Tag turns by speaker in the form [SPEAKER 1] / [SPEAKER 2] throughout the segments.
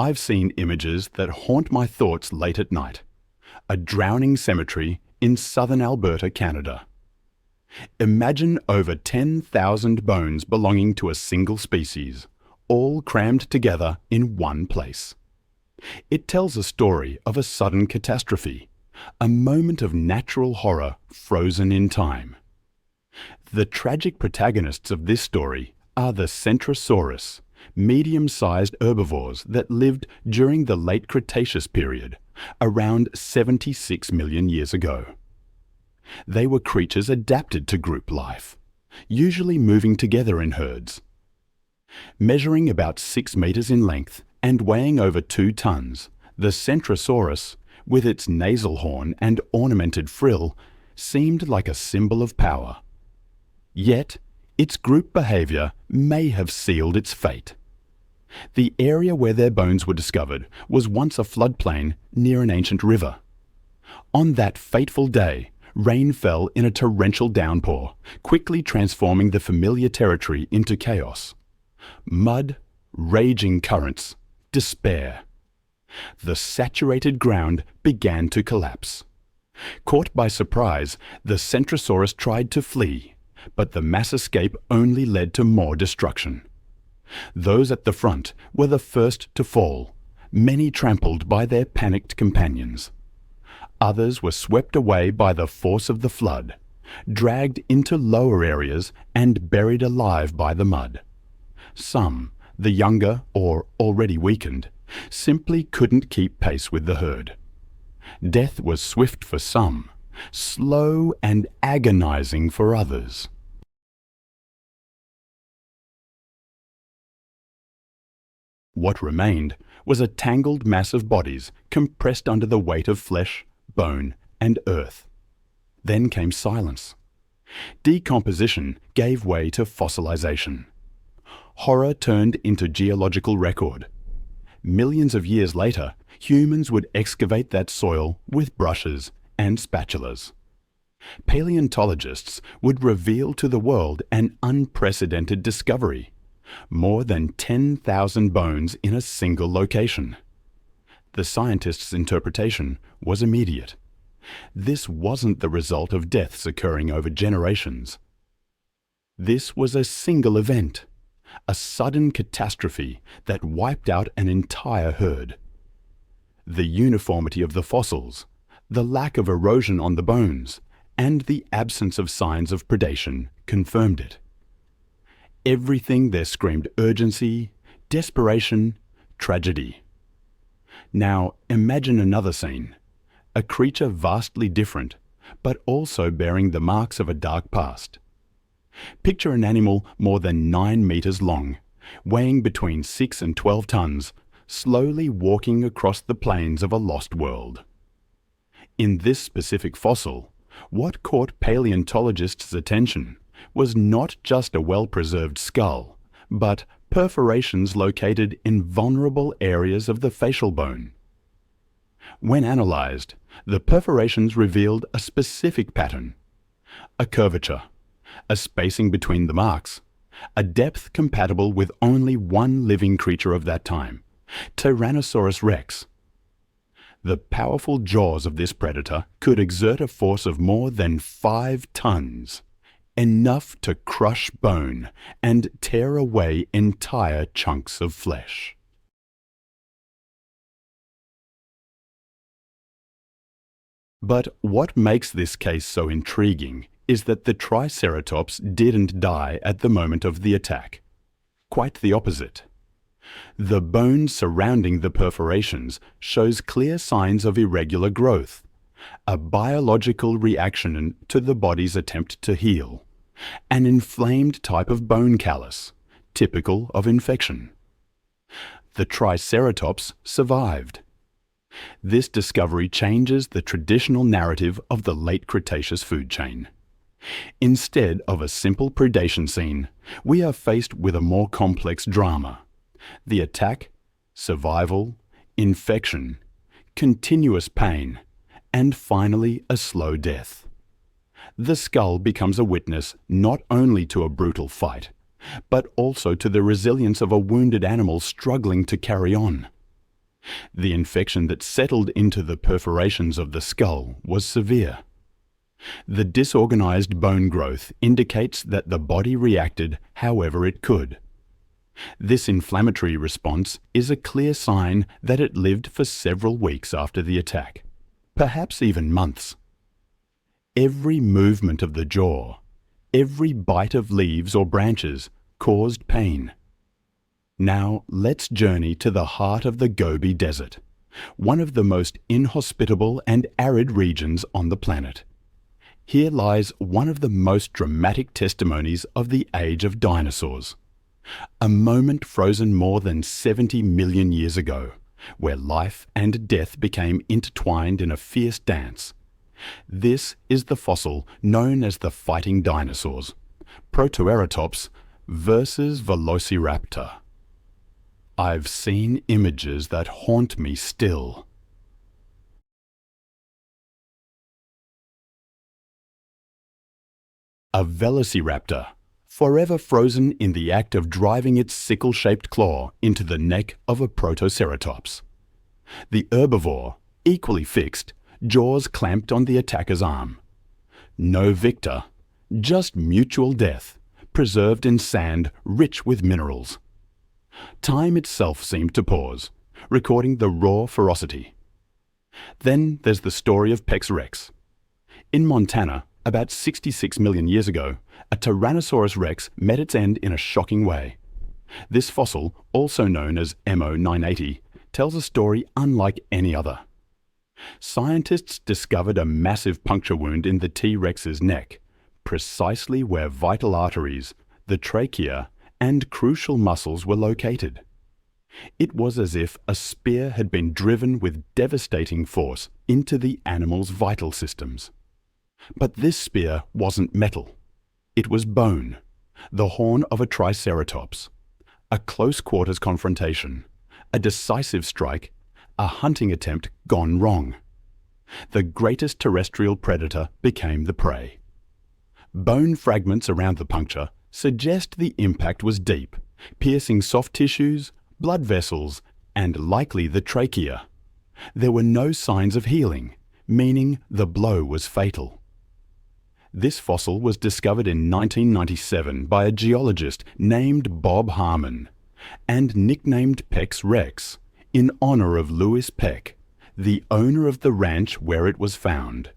[SPEAKER 1] I've seen images that haunt my thoughts late at night. A drowning cemetery in southern Alberta, Canada. Imagine over 10,000 bones belonging to a single species, all crammed together in one place. It tells a story of a sudden catastrophe, a moment of natural horror frozen in time. The tragic protagonists of this story are the Centrosaurus, medium-sized herbivores that lived during the late Cretaceous period, around 76 million years ago. They were creatures adapted to group life, usually moving together in herds. Measuring about 6 meters in length and weighing over 2 tons, the Centrosaurus, with its nasal horn and ornamented frill, seemed like a symbol of power. Yet, its group behavior may have sealed its fate. The area where their bones were discovered was once a floodplain near an ancient river. On that fateful day, rain fell in a torrential downpour, quickly transforming the familiar territory into chaos. Mud, raging currents, despair. The saturated ground began to collapse. Caught by surprise, the Centrosaurus tried to flee, but the mass escape only led to more destruction. Those at the front were the first to fall, many trampled by their panicked companions. Others were swept away by the force of the flood, dragged into lower areas and buried alive by the mud. Some, the younger or already weakened, simply couldn't keep pace with the herd. Death was swift for some, slow and agonizing for others. What remained was a tangled mass of bodies compressed under the weight of flesh, bone, and earth. Then came silence. Decomposition gave way to fossilization. Horror turned into geological record. Millions of years later, humans would excavate that soil with brushes and spatulas. Paleontologists would reveal to the world an unprecedented discovery: more than 10,000 bones in a single location. The scientists' interpretation was immediate. This wasn't the result of deaths occurring over generations. This was a single event, a sudden catastrophe that wiped out an entire herd. The uniformity of the fossils, the lack of erosion on the bones, and the absence of signs of predation confirmed it. Everything there screamed urgency, desperation, tragedy. Now imagine another scene, a creature vastly different, but also bearing the marks of a dark past. Picture an animal more than 9 meters long, weighing between 6 and 12 tons, slowly walking across the plains of a lost world. In this specific fossil, what caught paleontologists' attention was not just a well-preserved skull, but perforations located in vulnerable areas of the facial bone. When analyzed, the perforations revealed a specific pattern: a curvature, a spacing between the marks, a depth compatible with only one living creature of that time, Tyrannosaurus Rex. The powerful jaws of this predator could exert a force of more than 5 tons, enough to crush bone and tear away entire chunks of flesh. But what makes this case so intriguing is that the Triceratops didn't die at the moment of the attack. Quite the opposite. The bone surrounding the perforations shows clear signs of irregular growth, a biological reaction to the body's attempt to heal, an inflamed type of bone callus, typical of infection. The Triceratops survived. This discovery changes the traditional narrative of the late Cretaceous food chain. Instead of a simple predation scene, we are faced with a more complex drama: the attack, survival, infection, continuous pain, and finally a slow death. The skull becomes a witness not only to a brutal fight, but also to the resilience of a wounded animal struggling to carry on. The infection that settled into the perforations of the skull was severe. The disorganized bone growth indicates that the body reacted however it could. This inflammatory response is a clear sign that it lived for several weeks after the attack, perhaps even months. Every movement of the jaw, every bite of leaves or branches caused pain. Now let's journey to the heart of the Gobi Desert, one of the most inhospitable and arid regions on the planet. Here lies one of the most dramatic testimonies of the age of dinosaurs. A moment frozen more than 70 million years ago, where life and death became intertwined in a fierce dance. This is the fossil known as the fighting dinosaurs, Protoceratops versus Velociraptor. I've seen images that haunt me still. A Velociraptor, forever frozen in the act of driving its sickle-shaped claw into the neck of a Protoceratops. The herbivore, equally fixed, jaws clamped on the attacker's arm. No victor, just mutual death, preserved in sand rich with minerals. Time itself seemed to pause, recording the raw ferocity. Then there's the story of Pex Rex. In Montana, about 66 million years ago, a Tyrannosaurus Rex met its end in a shocking way. This fossil, also known as MO980, tells a story unlike any other. Scientists discovered a massive puncture wound in the T-Rex's neck, precisely where vital arteries, the trachea, and crucial muscles were located. It was as if a spear had been driven with devastating force into the animal's vital systems. But this spear wasn't metal. It was bone, the horn of a Triceratops. A close-quarters confrontation, a decisive strike, a hunting attempt gone wrong. The greatest terrestrial predator became the prey. Bone fragments around the puncture suggest the impact was deep, piercing soft tissues, blood vessels, and likely the trachea. There were no signs of healing, meaning the blow was fatal. This fossil was discovered in 1997 by a geologist named Bob Harmon and nicknamed Pex Rex in honor of Louis Peck, the owner of the ranch where it was found.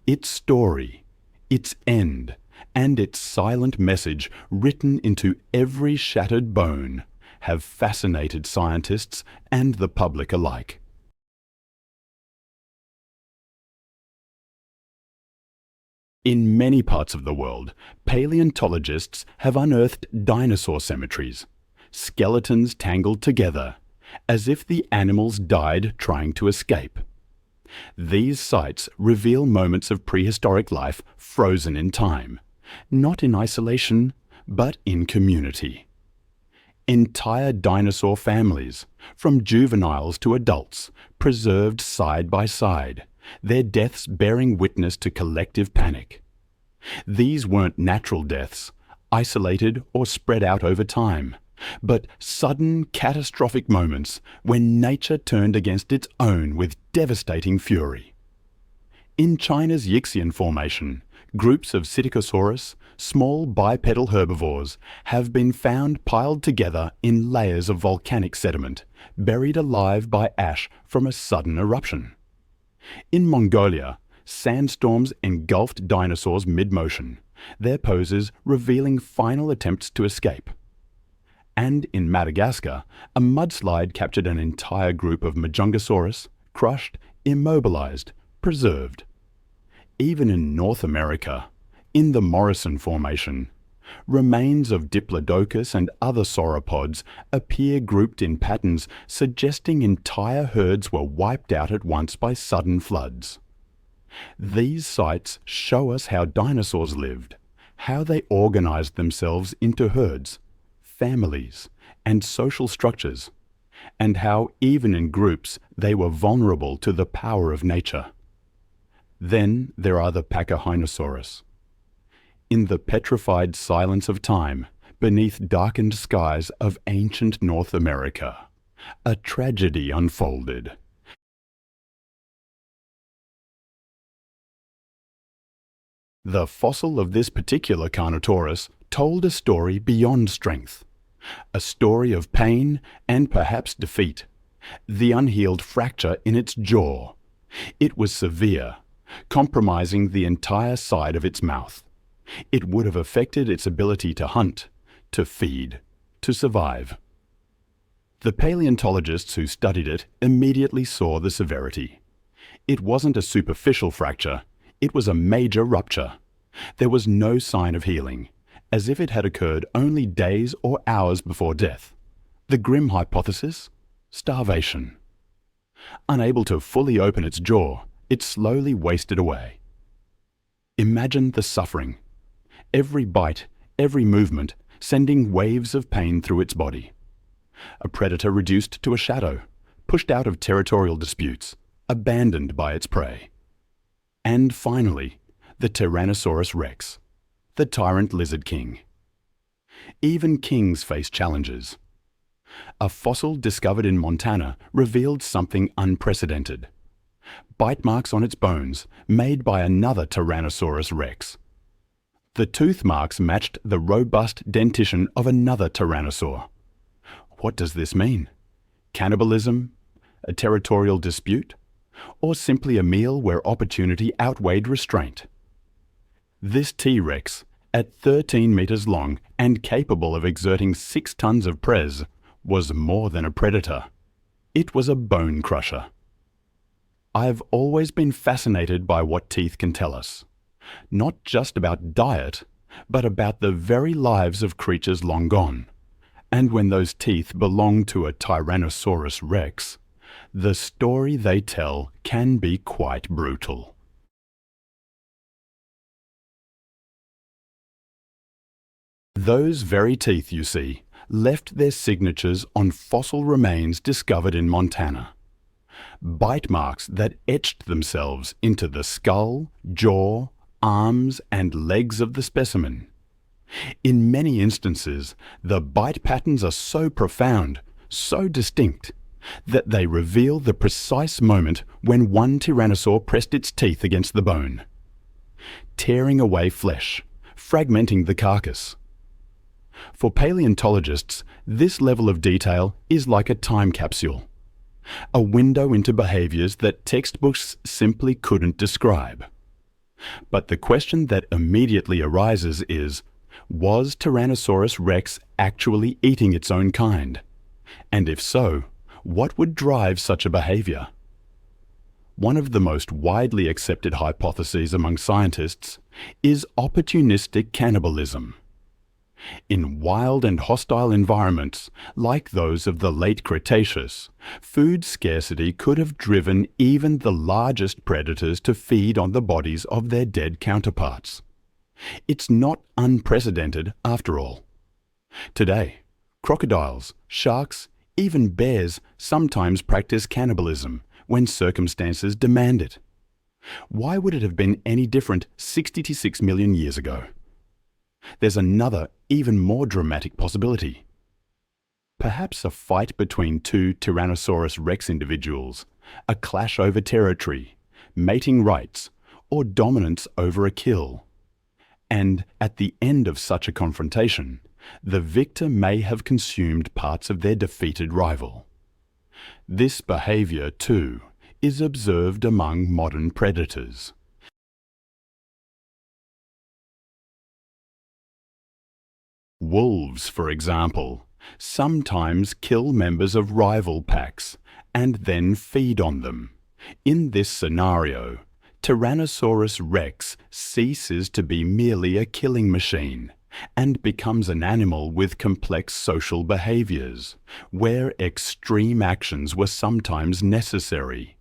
[SPEAKER 1] Its story, its end, and its silent message written into every shattered bone have fascinated scientists and the public alike. In many parts of the world, paleontologists have unearthed dinosaur cemeteries, skeletons tangled together, as if the animals died trying to escape. These sites reveal moments of prehistoric life frozen in time, not in isolation, but in community. Entire dinosaur families, from juveniles to adults, preserved side by side, their deaths bearing witness to collective panic. These weren't natural deaths, isolated or spread out over time, but sudden catastrophic moments when nature turned against its own with devastating fury. In China's Yixian Formation, groups of Psittacosaurus, small bipedal herbivores, have been found piled together in layers of volcanic sediment, buried alive by ash from a sudden eruption. In Mongolia, sandstorms engulfed dinosaurs mid-motion, their poses revealing final attempts to escape. And in Madagascar, a mudslide captured an entire group of Majungasaurus, crushed, immobilized, preserved. Even in North America, in the Morrison Formation, remains of Diplodocus and other sauropods appear grouped in patterns suggesting entire herds were wiped out at once by sudden floods. These sites show us how dinosaurs lived, how they organized themselves into herds, families, and social structures, and how even in groups they were vulnerable to the power of nature. Then there are the Pachyrhinosaurus. In the petrified silence of time, beneath darkened skies of ancient North America, A tragedy unfolded. The fossil of this particular Carnotaurus told a story beyond strength, a story of pain and perhaps defeat, the unhealed fracture in its jaw. It was severe, compromising the entire side of its mouth. It would have affected its ability to hunt, to feed, to survive. The paleontologists who studied it immediately saw the severity. It wasn't a superficial fracture, it was a major rupture. There was no sign of healing, as if it had occurred only days or hours before death. The grim hypothesis? Starvation. Unable to fully open its jaw, it slowly wasted away. Imagine the suffering. Every bite, every movement, sending waves of pain through its body. A predator reduced to a shadow, pushed out of territorial disputes, abandoned by its prey. And finally, the Tyrannosaurus Rex, the tyrant lizard king. Even kings face challenges. A fossil discovered in Montana revealed something unprecedented. Bite marks on its bones made by another Tyrannosaurus Rex. The tooth marks matched the robust dentition of another tyrannosaur. What does this mean? Cannibalism? A territorial dispute? Or simply a meal where opportunity outweighed restraint? This T-Rex, at 13 meters long and capable of exerting 6 tons of pres, was more than a predator. It was a bone crusher. I've always been fascinated by what teeth can tell us. Not just about diet, but about the very lives of creatures long gone. And when those teeth belong to a Tyrannosaurus Rex, the story they tell can be quite brutal. Those very teeth, you see, left their signatures on fossil remains discovered in Montana. Bite marks that etched themselves into the skull, jaw, arms, and legs of the specimen. In many instances, the bite patterns are so profound, so distinct, that they reveal the precise moment when one tyrannosaur pressed its teeth against the bone, tearing away flesh, fragmenting the carcass. For paleontologists, this level of detail is like a time capsule, a window into behaviors that textbooks simply couldn't describe. But the question that immediately arises is, was Tyrannosaurus Rex actually eating its own kind? And if so, what would drive such a behavior? One of the most widely accepted hypotheses among scientists is opportunistic cannibalism. In wild and hostile environments, like those of the late Cretaceous, food scarcity could have driven even the largest predators to feed on the bodies of their dead counterparts. It's not unprecedented after all. Today, crocodiles, sharks, even bears sometimes practice cannibalism when circumstances demand it. Why would it have been any different 66 million years ago? There's another, even more dramatic possibility. Perhaps a fight between two Tyrannosaurus Rex individuals, a clash over territory, mating rights, or dominance over a kill. And at the end of such a confrontation, the victor may have consumed parts of their defeated rival. This behavior, too, is observed among modern predators. Wolves, for example, sometimes kill members of rival packs and then feed on them. In this scenario, Tyrannosaurus Rex ceases to be merely a killing machine and becomes an animal with complex social behaviors, where extreme actions were sometimes necessary.